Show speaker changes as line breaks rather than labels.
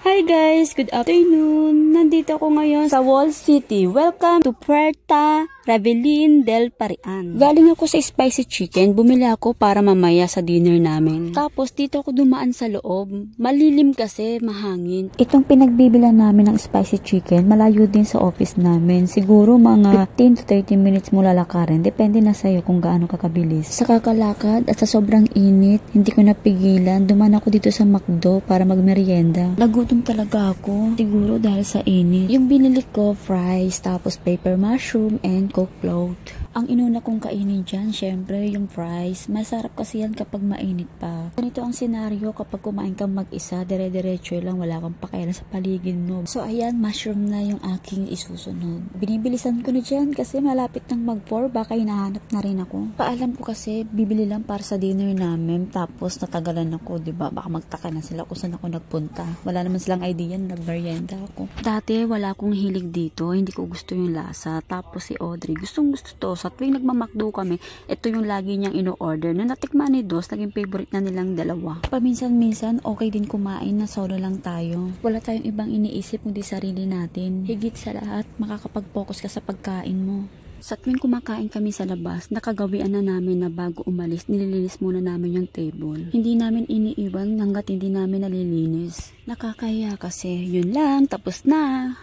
Hi guys! Good afternoon! Nandito ako ngayon sa Wall City. Welcome to Puerta Ravelin del Parian. Galing ako sa spicy chicken. Bumili ako para mamaya sa dinner namin. Tapos dito ako dumaan sa loob. Malilim kasi, mahangin. Itong pinagbibilan namin ng spicy chicken, malayo din sa office namin. Siguro mga 15 to 30 minutes mo lalakarin. Depende na sa'yo kung gaano kakabilis. Sa kakalakad at sa sobrang init, hindi ko napigilan. Dumaan ako dito sa McDo para magmerienda. Nagutom talaga ako. Siguro dahil sa init. Yung binili ko, fries, tapos paper mushroom, and Coke float. Ang inuna kong kainin dyan, syempre, yung fries. Masarap kasi yan kapag mainit pa. Ganito ang senaryo kapag kumain kang mag-isa, dire-diretso lang, wala kang pakialam sa paligid mo. So, ayan, mushroom na yung aking isusunod. Binibilisan ko na dyan kasi malapit nang mag-4, baka hinahanap na rin ako. Paalam ko kasi, bibili lang para sa dinner namin, tapos natagalan ako, diba? Baka magtaka na sila kung saan ako nagpunta. Wala naman silang idea, nag-merienda ako. Dati, wala akong hilig dito, hindi ko gusto yung lasa. Tapos si Audrey, gustong gusto to. Sa tuwing nagmamakdo kami, ito yung lagi niyang ino-order. Nung natikman ni Dos, naging favorite na nilang dalawa. Paminsan-minsan, okay din kumain na solo lang tayo. Wala tayong ibang iniisip kundi sarili natin. Higit sa lahat, makakapag-focus ka sa pagkain mo. Sa tuwing kumakain kami sa labas, nakagawian na namin na bago umalis, nililinis muna namin yung table. Hindi namin iniiwan hanggat hindi namin nalilinis. Nakakahiya kasi. Yun lang, tapos na.